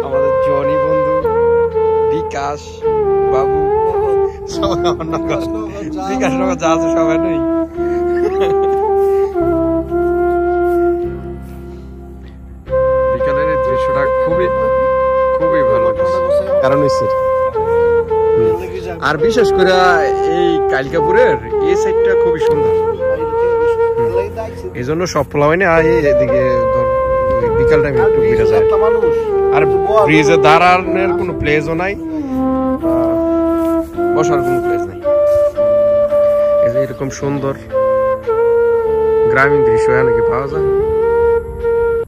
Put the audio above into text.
আমাদের জনি বন্ধু বিকাশ বাবু বিকাশ নগর যা আছে সবাই নেই। বিকালের এই দৃশ্যটা খুবই খুবই ভালো, কারণ আর বিশেষ করে এই কালিকাপুরের এই সাইডটা খুবই সুন্দর, এই জন্য সব পোলাওয়াইনে এদিকে বিকাল টাইমে একটু ঘুরে যায়। আর ব্রিজে দাঁড়ানোর কোনো প্লেসও নাই, বসার কোনো প্লেস নাই। এই যে এরকম সুন্দর গ্রামীণ দৃশ্য নাকি পাওয়া যায়।